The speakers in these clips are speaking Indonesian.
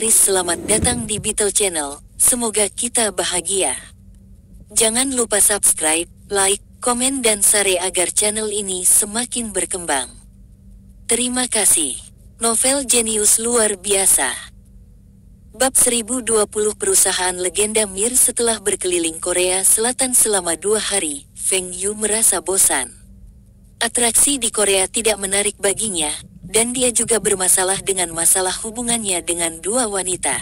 Selamat datang di Beetle Channel, semoga kita bahagia. Jangan lupa subscribe, like, komen dan share agar channel ini semakin berkembang. Terima kasih. Novel jenius luar biasa. Bab 1020 Perusahaan Legenda Mir. Setelah berkeliling Korea Selatan selama 2 hari, Feng Yu merasa bosan. Atraksi di Korea tidak menarik baginya, dan dia juga bermasalah dengan masalah hubungannya dengan 2 wanita.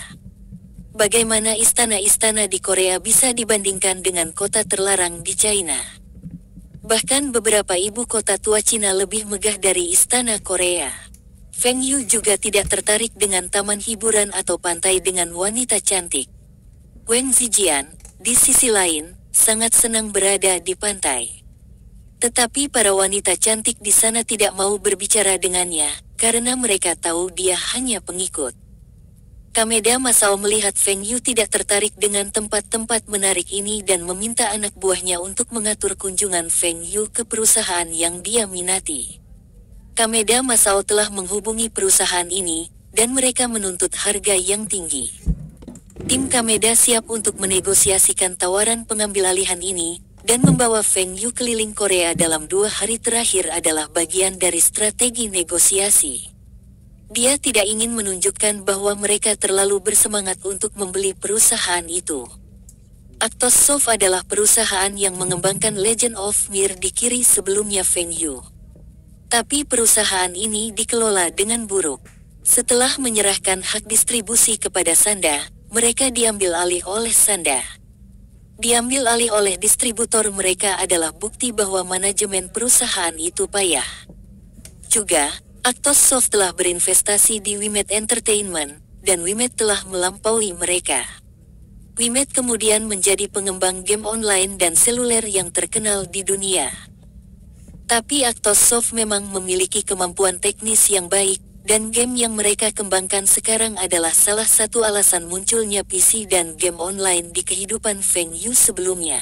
Bagaimana istana-istana di Korea bisa dibandingkan dengan kota terlarang di China? Bahkan beberapa ibu kota tua Cina lebih megah dari istana Korea. Feng Yu juga tidak tertarik dengan taman hiburan atau pantai dengan wanita cantik. Wang Zijian, di sisi lain, sangat senang berada di pantai. Tetapi para wanita cantik di sana tidak mau berbicara dengannya, karena mereka tahu dia hanya pengikut. Kameda Masao melihat Feng Yu tidak tertarik dengan tempat-tempat menarik ini dan meminta anak buahnya untuk mengatur kunjungan Feng Yu ke perusahaan yang dia minati. Kameda Masao telah menghubungi perusahaan ini, dan mereka menuntut harga yang tinggi. Tim Kameda siap untuk menegosiasikan tawaran pengambilalihan ini, dan membawa Feng Yu keliling Korea dalam 2 hari terakhir adalah bagian dari strategi negosiasi. Dia tidak ingin menunjukkan bahwa mereka terlalu bersemangat untuk membeli perusahaan itu. Actos Soft adalah perusahaan yang mengembangkan Legend of Mir di kiri sebelumnya Feng Yu. Tapi perusahaan ini dikelola dengan buruk. Setelah menyerahkan hak distribusi kepada Sanda, mereka diambil alih oleh Sanda. Diambil alih oleh distributor mereka adalah bukti bahwa manajemen perusahaan itu payah. Juga, Actos Soft telah berinvestasi di Wimed Entertainment, dan Wimed telah melampaui mereka. Wimed kemudian menjadi pengembang game online dan seluler yang terkenal di dunia. Tapi Actos Soft memang memiliki kemampuan teknis yang baik, dan game yang mereka kembangkan sekarang adalah salah satu alasan munculnya PC dan game online di kehidupan Feng Yu sebelumnya.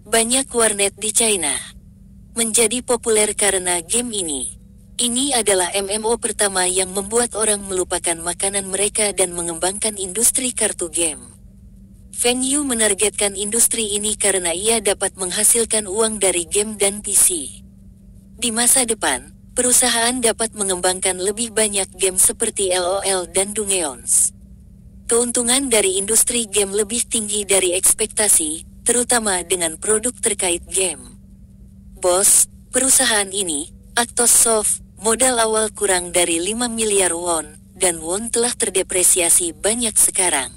Banyak warnet di China menjadi populer karena game ini. Ini adalah MMO pertama yang membuat orang melupakan makanan mereka dan mengembangkan industri kartu game. Feng Yu menargetkan industri ini karena ia dapat menghasilkan uang dari game dan PC. Di masa depan, perusahaan dapat mengembangkan lebih banyak game seperti LOL dan Dungeons. Keuntungan dari industri game lebih tinggi dari ekspektasi, terutama dengan produk terkait game. Bos, perusahaan ini, Actos Soft, modal awal kurang dari 5 miliar won, dan won telah terdepresiasi banyak sekarang.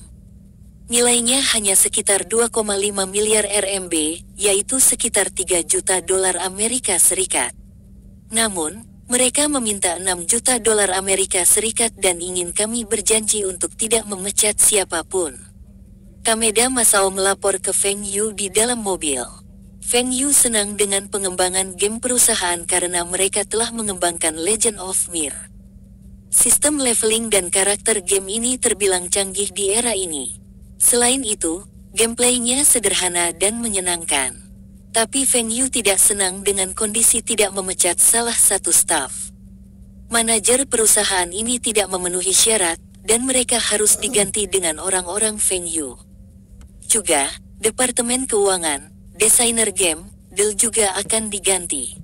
Nilainya hanya sekitar 2,5 miliar RMB, yaitu sekitar 3 juta dolar Amerika Serikat. Namun, mereka meminta 6 juta dolar Amerika Serikat dan ingin kami berjanji untuk tidak memecat siapapun. Kameda Masao melapor ke Feng Yu di dalam mobil. Feng Yu senang dengan pengembangan game perusahaan karena mereka telah mengembangkan Legend of Mir. Sistem leveling dan karakter game ini terbilang canggih di era ini. Selain itu, gameplaynya sederhana dan menyenangkan. Tapi Feng Yu tidak senang dengan kondisi tidak memecat salah satu staf. Manajer perusahaan ini tidak memenuhi syarat, dan mereka harus diganti dengan orang-orang Feng Yu. Juga, Departemen Keuangan, desainer game, Del juga akan diganti.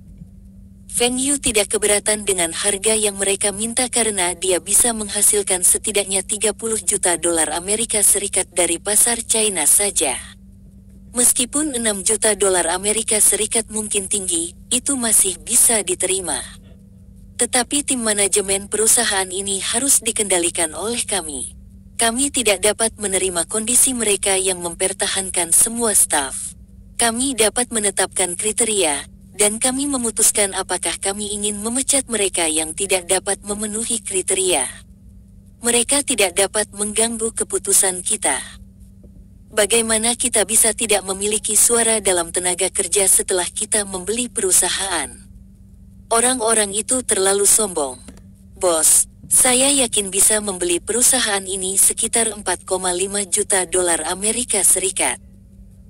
Feng Yu tidak keberatan dengan harga yang mereka minta karena dia bisa menghasilkan setidaknya 30 juta dolar Amerika Serikat dari pasar China saja. Meskipun 6 juta dolar Amerika Serikat mungkin tinggi, itu masih bisa diterima. Tetapi tim manajemen perusahaan ini harus dikendalikan oleh kami. Kami tidak dapat menerima kondisi mereka yang mempertahankan semua staf. Kami dapat menetapkan kriteria, dan kami memutuskan apakah kami ingin memecat mereka yang tidak dapat memenuhi kriteria. Mereka tidak dapat mengganggu keputusan kita. Bagaimana kita bisa tidak memiliki suara dalam tenaga kerja setelah kita membeli perusahaan? Orang-orang itu terlalu sombong. Bos, saya yakin bisa membeli perusahaan ini sekitar 4,5 juta dolar Amerika Serikat.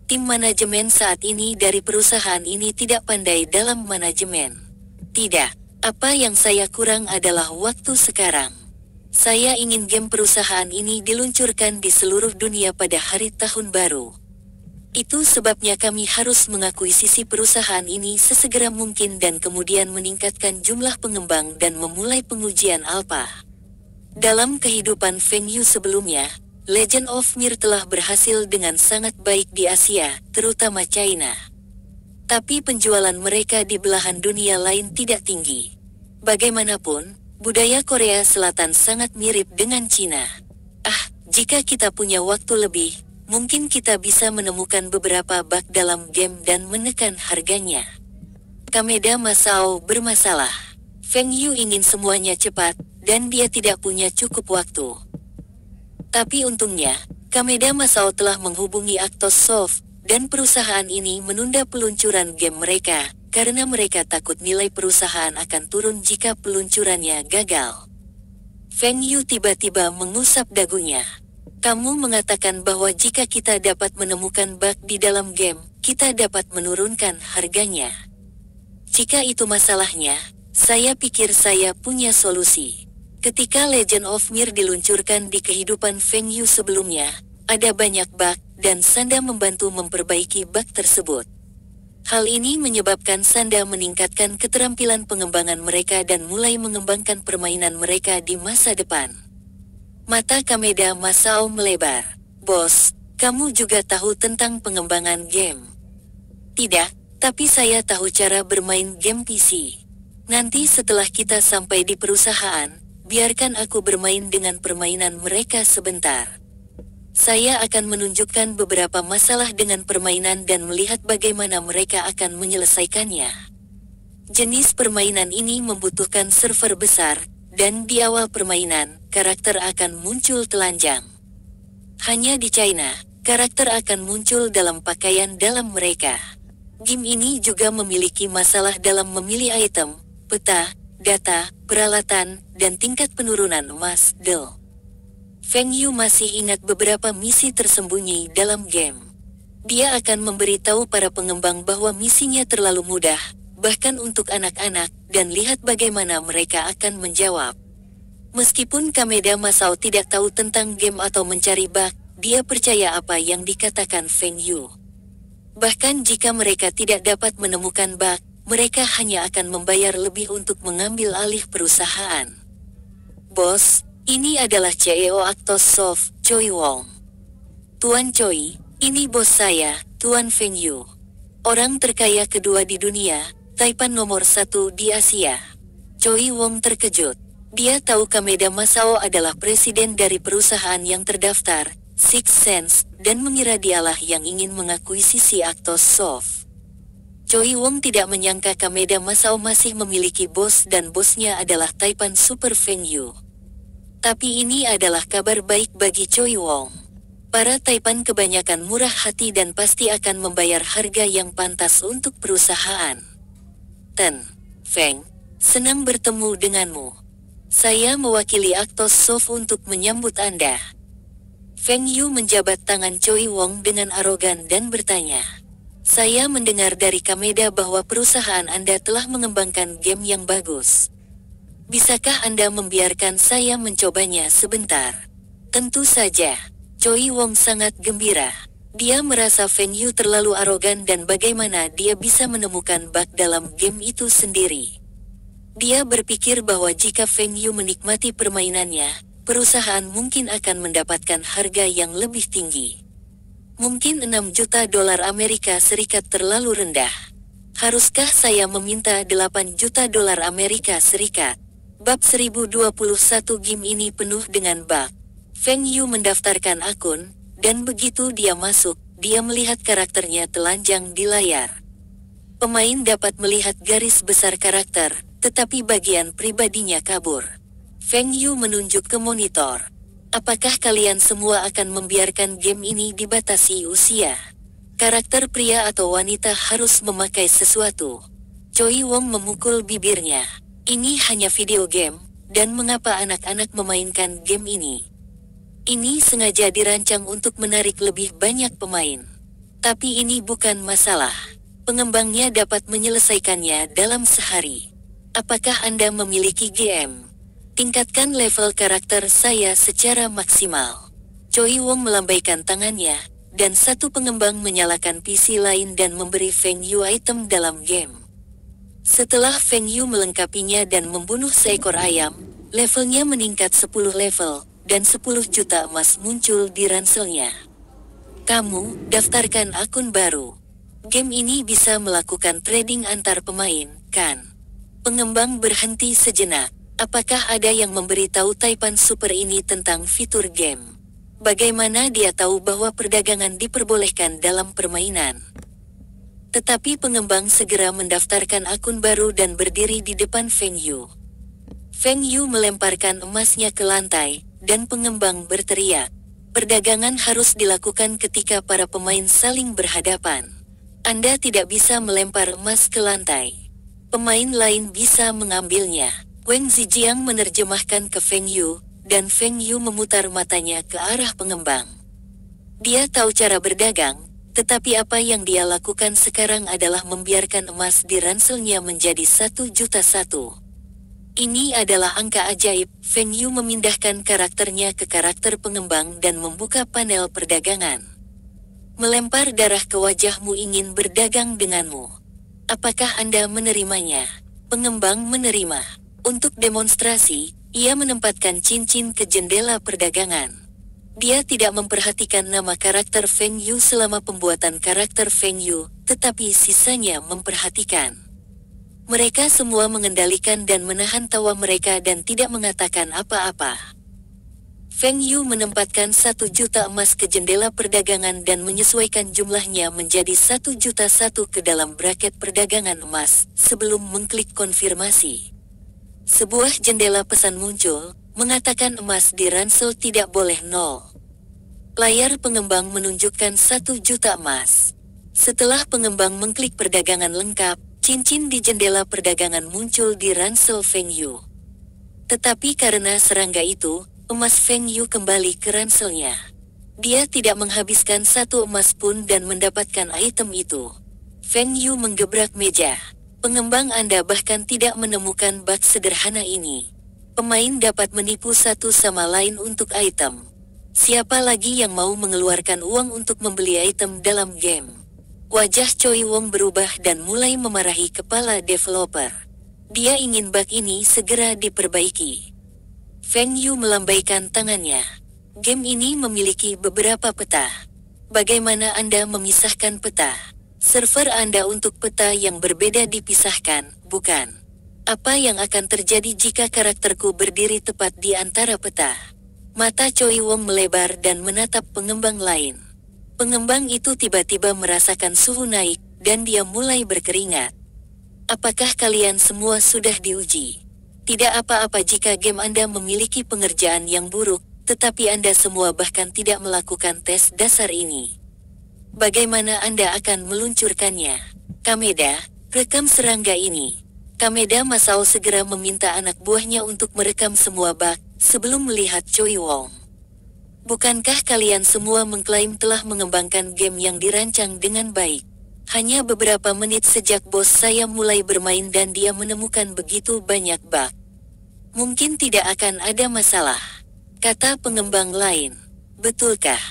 Tim manajemen saat ini dari perusahaan ini tidak pandai dalam manajemen. Tidak, apa yang saya kurang adalah waktu sekarang. Saya ingin game perusahaan ini diluncurkan di seluruh dunia pada hari tahun baru. Itu sebabnya kami harus mengakuisisi perusahaan ini sesegera mungkin dan kemudian meningkatkan jumlah pengembang dan memulai pengujian alpha. Dalam kehidupan Feng Yu sebelumnya, Legend of Mir telah berhasil dengan sangat baik di Asia, terutama China. Tapi penjualan mereka di belahan dunia lain tidak tinggi. Bagaimanapun, budaya Korea Selatan sangat mirip dengan Cina. Jika kita punya waktu lebih, mungkin kita bisa menemukan beberapa bug dalam game dan menekan harganya. Kameda Masao bermasalah. Feng Yu ingin semuanya cepat, dan dia tidak punya cukup waktu. Tapi untungnya, Kameda Masao telah menghubungi Actos Soft, dan perusahaan ini menunda peluncuran game mereka, karena mereka takut nilai perusahaan akan turun jika peluncurannya gagal. Feng Yu tiba-tiba mengusap dagunya. Kamu mengatakan bahwa jika kita dapat menemukan bug di dalam game, kita dapat menurunkan harganya. Jika itu masalahnya, saya pikir saya punya solusi. Ketika Legend of Mir diluncurkan di kehidupan Feng Yu sebelumnya, ada banyak bug, dan Sanda membantu memperbaiki bug tersebut. Hal ini menyebabkan Sanda meningkatkan keterampilan pengembangan mereka dan mulai mengembangkan permainan mereka di masa depan. Mata Kameda Masao melebar. Bos, kamu juga tahu tentang pengembangan game? Tidak, tapi saya tahu cara bermain game PC. Nanti setelah kita sampai di perusahaan, biarkan aku bermain dengan permainan mereka sebentar. Saya akan menunjukkan beberapa masalah dengan permainan dan melihat bagaimana mereka akan menyelesaikannya. Jenis permainan ini membutuhkan server besar, dan di awal permainan, karakter akan muncul telanjang. Hanya di China, karakter akan muncul dalam pakaian dalam mereka. Game ini juga memiliki masalah dalam memilih item, peta, data, peralatan, dan tingkat penurunan emas, Feng Yu masih ingat beberapa misi tersembunyi dalam game. Dia akan memberitahu para pengembang bahwa misinya terlalu mudah, bahkan untuk anak-anak, dan lihat bagaimana mereka akan menjawab. Meskipun Kameda Masao tidak tahu tentang game atau mencari bug, dia percaya apa yang dikatakan Feng Yu. Bahkan jika mereka tidak dapat menemukan bug, mereka hanya akan membayar lebih untuk mengambil alih perusahaan. Bos, ini adalah CEO Actos Soft, Choi Wong. Tuan Choi, ini bos saya, Tuan Feng Yu. Orang terkaya kedua di dunia, Taipan nomor 1 di Asia. Choi Wong terkejut. Dia tahu Kameda Masao adalah presiden dari perusahaan yang terdaftar, Six Sense, dan mengira dialah yang ingin mengakuisisi Actos Soft. Choi Wong tidak menyangka Kameda Masao masih memiliki bos dan bosnya adalah Taipan Super Feng Yu. Tapi ini adalah kabar baik bagi Choi Wong. Para Taipan kebanyakan murah hati dan pasti akan membayar harga yang pantas untuk perusahaan. Feng, senang bertemu denganmu. Saya mewakili Actos Soft untuk menyambut Anda. Feng Yu menjabat tangan Choi Wong dengan arogan dan bertanya. Saya mendengar dari Kameda bahwa perusahaan Anda telah mengembangkan game yang bagus. Bisakah Anda membiarkan saya mencobanya sebentar? Tentu saja. Choi Wong sangat gembira. Dia merasa Feng Yu terlalu arogan dan bagaimana dia bisa menemukan bug dalam game itu sendiri. Dia berpikir bahwa jika Feng Yu menikmati permainannya, perusahaan mungkin akan mendapatkan harga yang lebih tinggi. Mungkin 6 juta dolar Amerika Serikat terlalu rendah. Haruskah saya meminta 8 juta dolar Amerika Serikat? Bab 1021 game ini penuh dengan bug. Feng Yu mendaftarkan akun, dan begitu dia masuk, dia melihat karakternya telanjang di layar. Pemain dapat melihat garis besar karakter, tetapi bagian pribadinya kabur. Feng Yu menunjuk ke monitor. Apakah kalian semua akan membiarkan game ini dibatasi usia? Karakter pria atau wanita harus memakai sesuatu. Choi Wong memukul bibirnya. Ini hanya video game, dan mengapa anak-anak memainkan game ini? Ini sengaja dirancang untuk menarik lebih banyak pemain. Tapi ini bukan masalah. Pengembangnya dapat menyelesaikannya dalam sehari. Apakah Anda memiliki game? Tingkatkan level karakter saya secara maksimal. Choi Wong melambaikan tangannya, dan satu pengembang menyalakan PC lain dan memberi Feng Yu item dalam game. Setelah Feng Yu melengkapinya dan membunuh seekor ayam, levelnya meningkat 10 level, dan 10 juta emas muncul di ranselnya. Kamu, daftarkan akun baru. Game ini bisa melakukan trading antar pemain, kan? Pengembang berhenti sejenak. Apakah ada yang memberitahu Taipan Super ini tentang fitur game? Bagaimana dia tahu bahwa perdagangan diperbolehkan dalam permainan? Tetapi pengembang segera mendaftarkan akun baru dan berdiri di depan Feng Yu. Feng Yu melemparkan emasnya ke lantai, dan pengembang berteriak. Perdagangan harus dilakukan ketika para pemain saling berhadapan. Anda tidak bisa melempar emas ke lantai. Pemain lain bisa mengambilnya. Wang Zijiang menerjemahkan ke Feng Yu, dan Feng Yu memutar matanya ke arah pengembang. Dia tahu cara berdagang, tetapi apa yang dia lakukan sekarang adalah membiarkan emas di ranselnya menjadi 1 juta satu. Ini adalah angka ajaib. Feng Yu memindahkan karakternya ke karakter pengembang dan membuka panel perdagangan. Melempar darah ke wajahmu ingin berdagang denganmu. Apakah Anda menerimanya? Pengembang menerima. Untuk demonstrasi, ia menempatkan cincin ke jendela perdagangan. Dia tidak memperhatikan nama karakter Feng Yu selama pembuatan karakter Feng Yu, tetapi sisanya memperhatikan. Mereka semua mengendalikan dan menahan tawa mereka dan tidak mengatakan apa-apa. Feng Yu menempatkan 1 juta emas ke jendela perdagangan dan menyesuaikan jumlahnya menjadi 1 juta satu ke dalam braket perdagangan emas, sebelum mengklik konfirmasi. Sebuah jendela pesan muncul, mengatakan emas di ransel tidak boleh 0. Layar pengembang menunjukkan 1 juta emas. Setelah pengembang mengklik perdagangan lengkap, cincin di jendela perdagangan muncul di ransel Feng Yu. Tetapi karena serangga itu, emas Feng Yu kembali ke ranselnya. Dia tidak menghabiskan 1 emas pun dan mendapatkan item itu. Feng Yu menggebrak meja. Pengembang Anda bahkan tidak menemukan bug sederhana ini. Pemain dapat menipu satu sama lain untuk item. Siapa lagi yang mau mengeluarkan uang untuk membeli item dalam game? Wajah Choi Wong berubah dan mulai memarahi kepala developer. Dia ingin bug ini segera diperbaiki. Feng Yu melambaikan tangannya. Game ini memiliki beberapa peta. Bagaimana Anda memisahkan peta? Server Anda untuk peta yang berbeda dipisahkan, bukan? Apa yang akan terjadi jika karakterku berdiri tepat di antara peta? Mata Choi Wong melebar dan menatap pengembang lain. Pengembang itu tiba-tiba merasakan suhu naik, dan dia mulai berkeringat. Apakah kalian semua sudah diuji? Tidak apa-apa jika game Anda memiliki pengerjaan yang buruk, tetapi Anda semua bahkan tidak melakukan tes dasar ini. Bagaimana Anda akan meluncurkannya? Kameda, rekam serangga ini. Kameda Masao segera meminta anak buahnya untuk merekam semua bug, sebelum melihat Choi Wong. Bukankah kalian semua mengklaim telah mengembangkan game yang dirancang dengan baik? Hanya beberapa menit sejak bos saya mulai bermain dan dia menemukan begitu banyak bug. Mungkin tidak akan ada masalah, kata pengembang lain. Betulkah?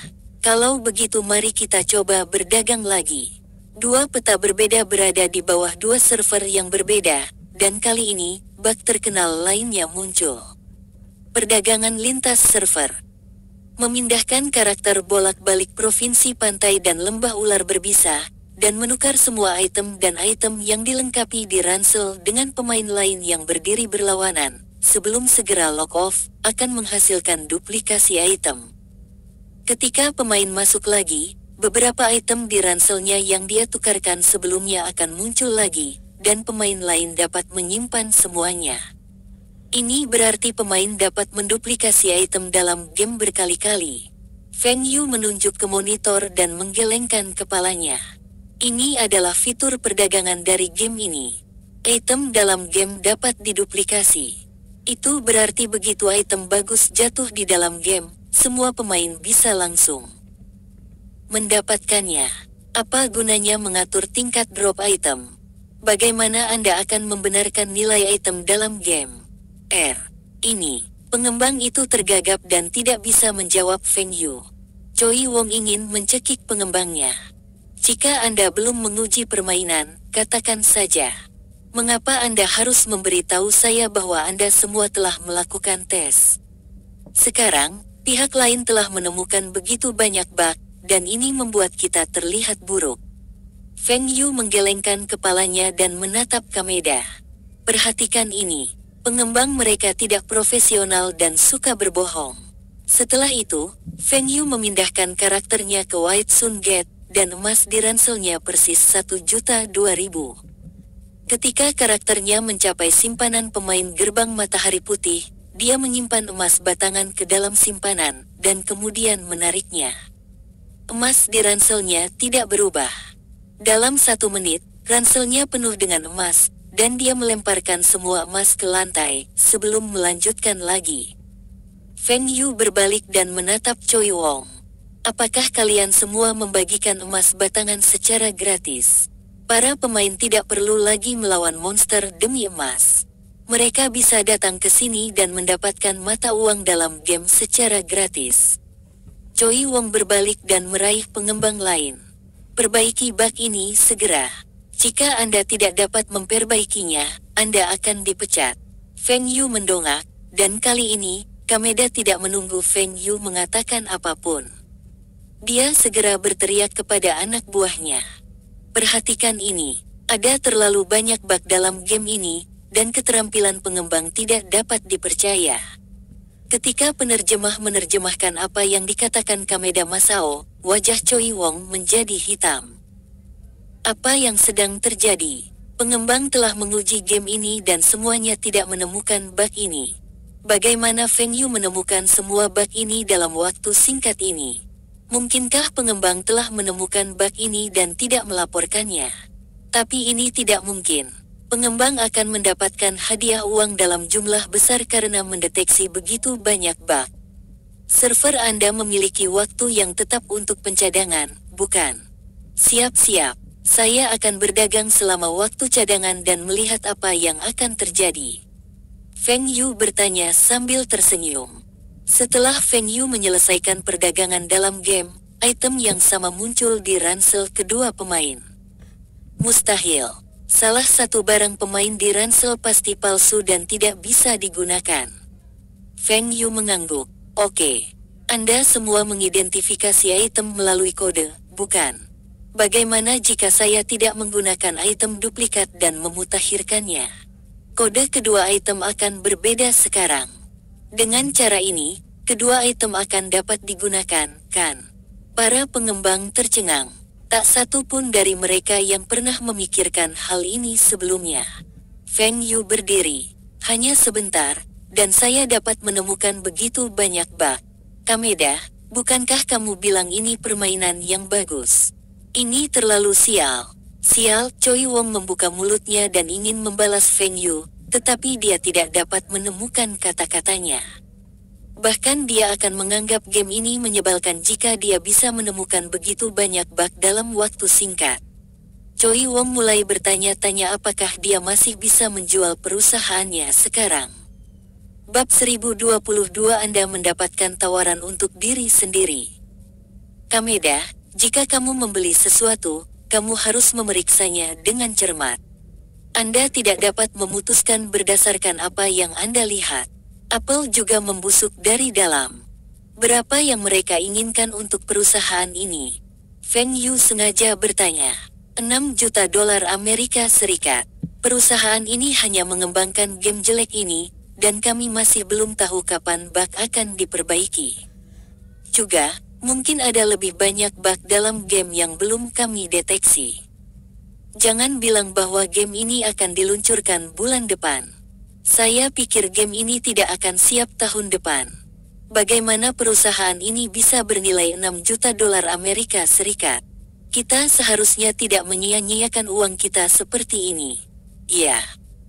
Kalau begitu mari kita coba berdagang lagi. 2 peta berbeda berada di bawah 2 server yang berbeda, dan kali ini, bug terkenal lainnya muncul. Perdagangan lintas server. Memindahkan karakter bolak-balik provinsi pantai dan lembah ular berbisa, dan menukar semua item dan item yang dilengkapi di ransel dengan pemain lain yang berdiri berlawanan, sebelum segera log off, akan menghasilkan duplikasi item. Ketika pemain masuk lagi, beberapa item di ranselnya yang dia tukarkan sebelumnya akan muncul lagi, dan pemain lain dapat menyimpan semuanya. Ini berarti pemain dapat menduplikasi item dalam game berkali-kali. Feng Yu menunjuk ke monitor dan menggelengkan kepalanya. Ini adalah fitur perdagangan dari game ini. Item dalam game dapat diduplikasi. Itu berarti begitu item bagus jatuh di dalam game, semua pemain bisa langsung mendapatkannya. Apa gunanya mengatur tingkat drop item? Bagaimana Anda akan membenarkan nilai item dalam game? Ini, pengembang itu tergagap dan tidak bisa menjawab Feng Yu. Choi Wong ingin mencekik pengembangnya. Jika Anda belum menguji permainan, katakan saja. Mengapa Anda harus memberitahu saya bahwa Anda semua telah melakukan tes? Sekarang, pihak lain telah menemukan begitu banyak bug, dan ini membuat kita terlihat buruk. Feng Yu menggelengkan kepalanya dan menatap Kameda. Perhatikan ini, pengembang mereka tidak profesional dan suka berbohong. Setelah itu, Feng Yu memindahkan karakternya ke White Sun Gate, dan emas di ranselnya persis 1.200.000. Ketika karakternya mencapai simpanan pemain gerbang matahari putih, dia menyimpan emas batangan ke dalam simpanan, dan kemudian menariknya. Emas di ranselnya tidak berubah. Dalam 1 menit, ranselnya penuh dengan emas, dan dia melemparkan semua emas ke lantai, sebelum melanjutkan lagi. Feng Yu berbalik dan menatap Choi Wong. Apakah kalian semua membagikan emas batangan secara gratis? Para pemain tidak perlu lagi melawan monster demi emas. Mereka bisa datang ke sini dan mendapatkan mata uang dalam game secara gratis. Choi Wong berbalik dan meraih pengembang lain. Perbaiki bug ini segera. Jika Anda tidak dapat memperbaikinya, Anda akan dipecat. Feng Yu mendongak, dan kali ini, Kameda tidak menunggu Feng Yu mengatakan apapun. Dia segera berteriak kepada anak buahnya. Perhatikan ini, ada terlalu banyak bug dalam game ini, dan keterampilan pengembang tidak dapat dipercaya. Ketika penerjemah menerjemahkan apa yang dikatakan Kameda Masao, wajah Choi Wong menjadi hitam. Apa yang sedang terjadi? Pengembang telah menguji game ini dan semuanya tidak menemukan bug ini. Bagaimana Feng Yu menemukan semua bug ini dalam waktu singkat ini? Mungkinkah pengembang telah menemukan bug ini dan tidak melaporkannya? Tapi ini tidak mungkin. Pengembang akan mendapatkan hadiah uang dalam jumlah besar karena mendeteksi begitu banyak bug. Server Anda memiliki waktu yang tetap untuk pencadangan, bukan? Siap-siap. Saya akan berdagang selama waktu cadangan dan melihat apa yang akan terjadi. Feng Yu bertanya sambil tersenyum. Setelah Feng Yu menyelesaikan perdagangan dalam game, item yang sama muncul di ransel kedua pemain. Mustahil. Salah satu barang pemain di ransel pasti palsu dan tidak bisa digunakan. Feng Yu mengangguk. Oke. Anda semua mengidentifikasi item melalui kode, bukan? Bagaimana jika saya tidak menggunakan item duplikat dan memutakhirkannya? Kode kedua item akan berbeda sekarang. Dengan cara ini, kedua item akan dapat digunakan, kan? Para pengembang tercengang. Tak satu pun dari mereka yang pernah memikirkan hal ini sebelumnya. Feng Yu berdiri. Hanya sebentar, dan saya dapat menemukan begitu banyak bug. Kameda, bukankah kamu bilang ini permainan yang bagus? Ini terlalu sial. Sial, Choi Wong membuka mulutnya dan ingin membalas Feng Yu, tetapi dia tidak dapat menemukan kata-katanya. Bahkan dia akan menganggap game ini menyebalkan jika dia bisa menemukan begitu banyak bug dalam waktu singkat. Choi Wong mulai bertanya-tanya apakah dia masih bisa menjual perusahaannya sekarang. Bab 1022 Anda mendapatkan tawaran untuk diri sendiri. Kameda, jika kamu membeli sesuatu, kamu harus memeriksanya dengan cermat. Anda tidak dapat memutuskan berdasarkan apa yang Anda lihat. Apel juga membusuk dari dalam. Berapa yang mereka inginkan untuk perusahaan ini? Feng Yu sengaja bertanya. 6 juta dolar Amerika Serikat. Perusahaan ini hanya mengembangkan game jelek ini, dan kami masih belum tahu kapan bug akan diperbaiki. Juga, mungkin ada lebih banyak bug dalam game yang belum kami deteksi. Jangan bilang bahwa game ini akan diluncurkan bulan depan. Saya pikir game ini tidak akan siap tahun depan. Bagaimana perusahaan ini bisa bernilai 6 juta dolar Amerika Serikat? Kita seharusnya tidak menyia-nyiakan uang kita seperti ini. Ya,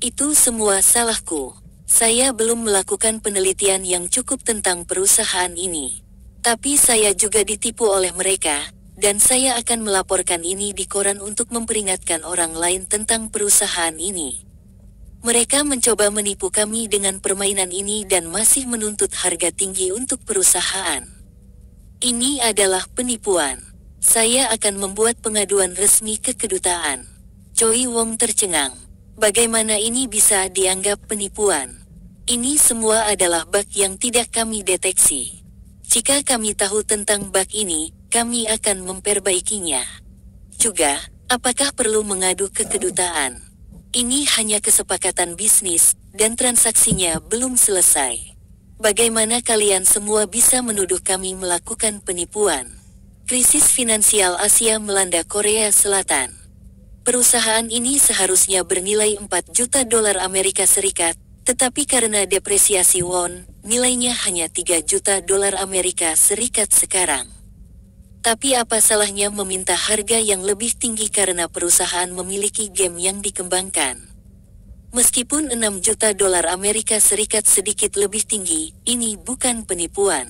itu semua salahku. Saya belum melakukan penelitian yang cukup tentang perusahaan ini. Tapi saya juga ditipu oleh mereka, dan saya akan melaporkan ini di koran untuk memperingatkan orang lain tentang perusahaan ini. Mereka mencoba menipu kami dengan permainan ini dan masih menuntut harga tinggi untuk perusahaan. Ini adalah penipuan. Saya akan membuat pengaduan resmi ke kedutaan. Choi Wong tercengang. Bagaimana ini bisa dianggap penipuan? Ini semua adalah bug yang tidak kami deteksi. Jika kami tahu tentang bug ini, kami akan memperbaikinya. Juga, apakah perlu mengadu ke kedutaan? Ini hanya kesepakatan bisnis, dan transaksinya belum selesai. Bagaimana kalian semua bisa menuduh kami melakukan penipuan? Krisis finansial Asia melanda Korea Selatan. Perusahaan ini seharusnya bernilai 4 juta dolar Amerika Serikat, tetapi karena depresiasi won, nilainya hanya 3 juta dolar Amerika Serikat sekarang. Tapi apa salahnya meminta harga yang lebih tinggi karena perusahaan memiliki game yang dikembangkan? Meskipun 6 juta dolar Amerika Serikat sedikit lebih tinggi, ini bukan penipuan.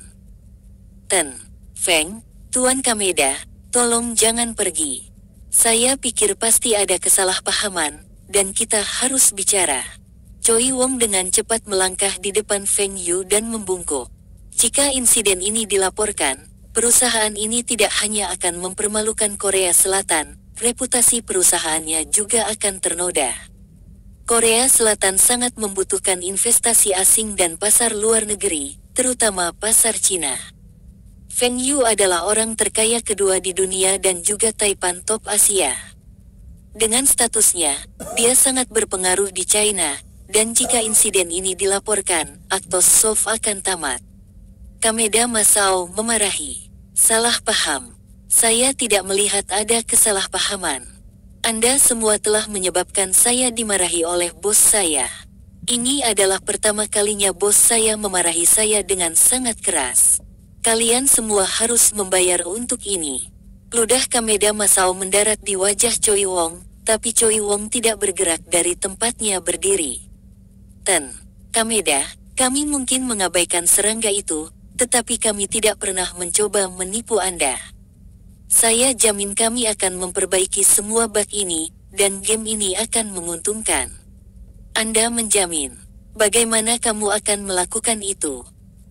Ten, Feng, Tuan Kameda, tolong jangan pergi. Saya pikir pasti ada kesalahpahaman, dan kita harus bicara. Choi Wong dengan cepat melangkah di depan Feng Yu dan membungkuk. Jika insiden ini dilaporkan, perusahaan ini tidak hanya akan mempermalukan Korea Selatan, reputasi perusahaannya juga akan ternoda. Korea Selatan sangat membutuhkan investasi asing dan pasar luar negeri, terutama pasar Cina. Feng Yu adalah orang terkaya kedua di dunia dan juga Taipan top Asia. Dengan statusnya, dia sangat berpengaruh di China, dan jika insiden ini dilaporkan, Aktos Soft akan tamat. Kameda Masao memarahi. Salah paham. Saya tidak melihat ada kesalahpahaman. Anda semua telah menyebabkan saya dimarahi oleh bos saya. Ini adalah pertama kalinya bos saya memarahi saya dengan sangat keras. Kalian semua harus membayar untuk ini. Ludah Kameda Masao mendarat di wajah Choi Wong, tapi Choi Wong tidak bergerak dari tempatnya berdiri. Ten, Kameda, kami mungkin mengabaikan serangga itu, tetapi kami tidak pernah mencoba menipu Anda. Saya jamin kami akan memperbaiki semua bug ini, dan game ini akan menguntungkan. Anda menjamin. Bagaimana kamu akan melakukan itu?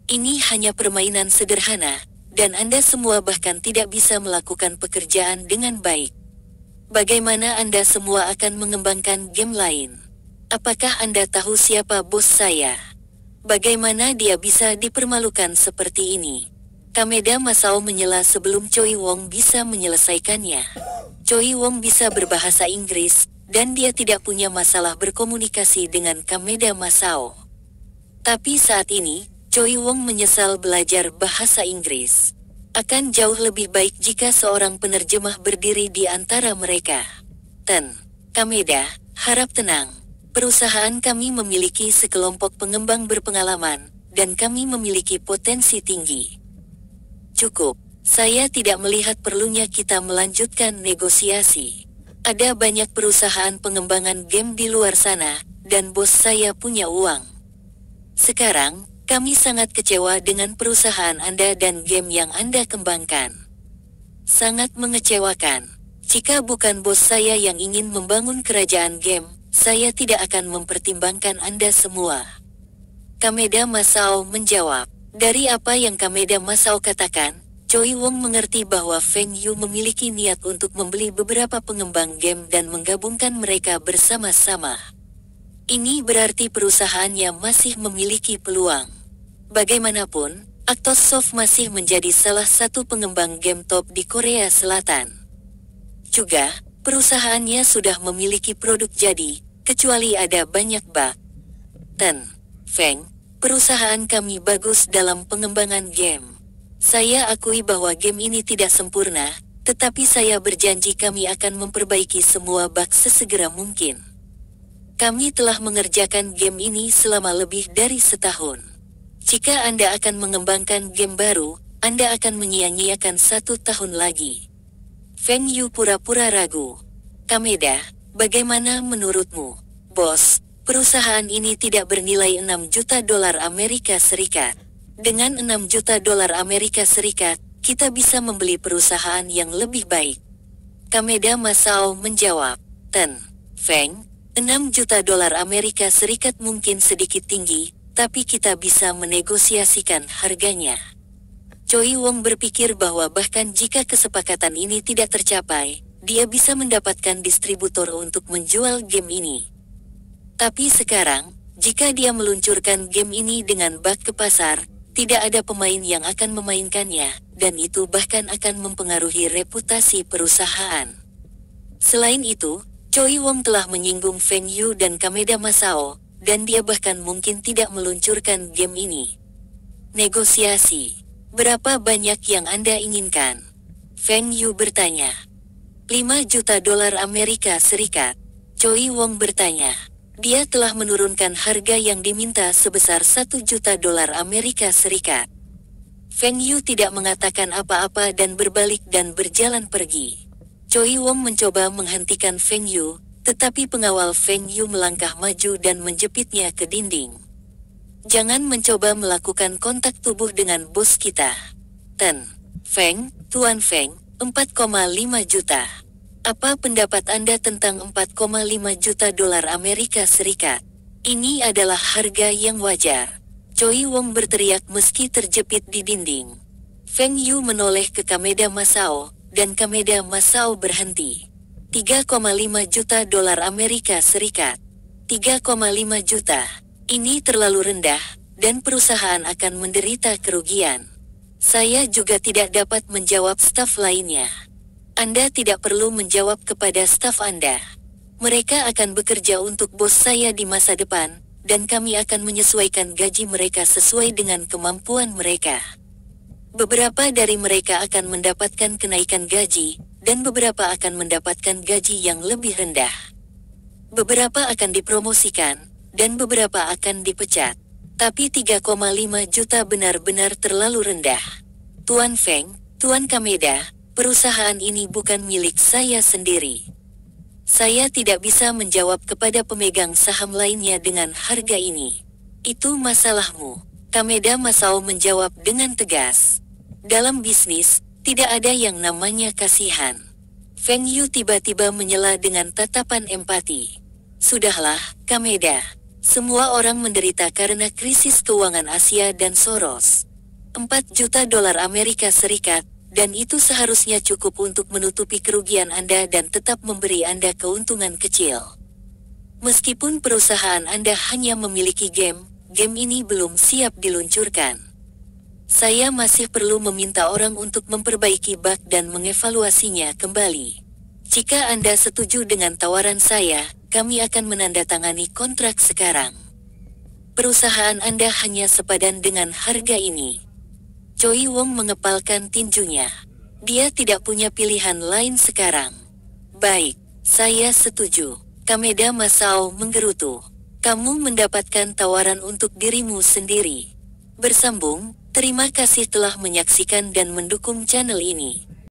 Ini hanya permainan sederhana, dan Anda semua bahkan tidak bisa melakukan pekerjaan dengan baik. Bagaimana Anda semua akan mengembangkan game lain? Apakah Anda tahu siapa bos saya? Bagaimana dia bisa dipermalukan seperti ini? Kameda Masao menyela sebelum Choi Wong bisa menyelesaikannya. Choi Wong bisa berbahasa Inggris, dan dia tidak punya masalah berkomunikasi dengan Kameda Masao. Tapi saat ini, Choi Wong menyesal belajar bahasa Inggris. Akan jauh lebih baik jika seorang penerjemah berdiri di antara mereka. Ten, Kameda, harap tenang. Perusahaan kami memiliki sekelompok pengembang berpengalaman, dan kami memiliki potensi tinggi. Cukup, saya tidak melihat perlunya kita melanjutkan negosiasi. Ada banyak perusahaan pengembangan game di luar sana, dan bos saya punya uang. Sekarang, kami sangat kecewa dengan perusahaan Anda dan game yang Anda kembangkan. Sangat mengecewakan. Jika bukan bos saya yang ingin membangun kerajaan game, saya tidak akan mempertimbangkan Anda semua. Kameda Masao menjawab. Dari apa yang Kameda Masao katakan, Choi Wong mengerti bahwa Feng Yu memiliki niat untuk membeli beberapa pengembang game dan menggabungkan mereka bersama-sama. Ini berarti perusahaannya masih memiliki peluang. Bagaimanapun, Aktos Soft masih menjadi salah satu pengembang game top di Korea Selatan. Juga, perusahaannya sudah memiliki produk jadi, kecuali ada banyak bug. Ten, Feng, perusahaan kami bagus dalam pengembangan game. Saya akui bahwa game ini tidak sempurna, tetapi saya berjanji kami akan memperbaiki semua bug sesegera mungkin. Kami telah mengerjakan game ini selama lebih dari setahun. Jika Anda akan mengembangkan game baru, Anda akan menyia-nyiakan 1 tahun lagi. Feng Yu pura-pura ragu. Kameda, bagaimana menurutmu? Bos, perusahaan ini tidak bernilai 6 juta dolar Amerika Serikat. Dengan 6 juta dolar Amerika Serikat, kita bisa membeli perusahaan yang lebih baik. Kameda Masao menjawab. Ten, Feng, $6 juta Amerika Serikat mungkin sedikit tinggi, tapi kita bisa menegosiasikan harganya. Choi Wong berpikir bahwa bahkan jika kesepakatan ini tidak tercapai, dia bisa mendapatkan distributor untuk menjual game ini. Tapi sekarang, jika dia meluncurkan game ini dengan bug ke pasar, tidak ada pemain yang akan memainkannya, dan itu bahkan akan mempengaruhi reputasi perusahaan. Selain itu, Choi Wong telah menyinggung Feng Yu dan Kameda Masao, dan dia bahkan mungkin tidak meluncurkan game ini. Negosiasi. Berapa banyak yang Anda inginkan? Feng Yu bertanya. $5 juta Amerika Serikat. Choi Wong bertanya. Dia telah menurunkan harga yang diminta sebesar $1 juta Amerika Serikat. Feng Yu tidak mengatakan apa-apa dan berbalik dan berjalan pergi. Choi Wong mencoba menghentikan Feng Yu, tetapi pengawal Feng Yu melangkah maju dan menjepitnya ke dinding. Jangan mencoba melakukan kontak tubuh dengan bos kita. Tuan Feng, 4,5 juta. Apa pendapat Anda tentang $4,5 juta Amerika Serikat? Ini adalah harga yang wajar. Choi Wong berteriak meski terjepit di dinding. Feng Yu menoleh ke Kameda Masao, dan Kameda Masao berhenti. $3,5 juta Amerika Serikat. 3,5 juta. Ini terlalu rendah, dan perusahaan akan menderita kerugian. Saya juga tidak dapat menjawab staf lainnya. Anda tidak perlu menjawab kepada staf Anda. Mereka akan bekerja untuk bos saya di masa depan, dan kami akan menyesuaikan gaji mereka sesuai dengan kemampuan mereka. Beberapa dari mereka akan mendapatkan kenaikan gaji, dan beberapa akan mendapatkan gaji yang lebih rendah. Beberapa akan dipromosikan, dan beberapa akan dipecat. Tapi 3,5 juta benar-benar terlalu rendah. Tuan Feng, Tuan Kameda, perusahaan ini bukan milik saya sendiri. Saya tidak bisa menjawab kepada pemegang saham lainnya dengan harga ini. Itu masalahmu. Kameda Masao menjawab dengan tegas. Dalam bisnis, tidak ada yang namanya kasihan. Feng Yu tiba-tiba menyela dengan tatapan empati. Sudahlah, Kameda. Semua orang menderita karena krisis keuangan Asia dan Soros. $4 juta Amerika Serikat, dan itu seharusnya cukup untuk menutupi kerugian Anda dan tetap memberi Anda keuntungan kecil. Meskipun perusahaan Anda hanya memiliki game ini belum siap diluncurkan. Saya masih perlu meminta orang untuk memperbaiki bug dan mengevaluasinya kembali. Jika Anda setuju dengan tawaran saya, kami akan menandatangani kontrak sekarang. Perusahaan Anda hanya sepadan dengan harga ini. Choi Wong mengepalkan tinjunya. Dia tidak punya pilihan lain sekarang. Baik, saya setuju. Kameda Masao menggerutu. Kamu mendapatkan tawaran untuk dirimu sendiri. Bersambung, terima kasih telah menyaksikan dan mendukung channel ini.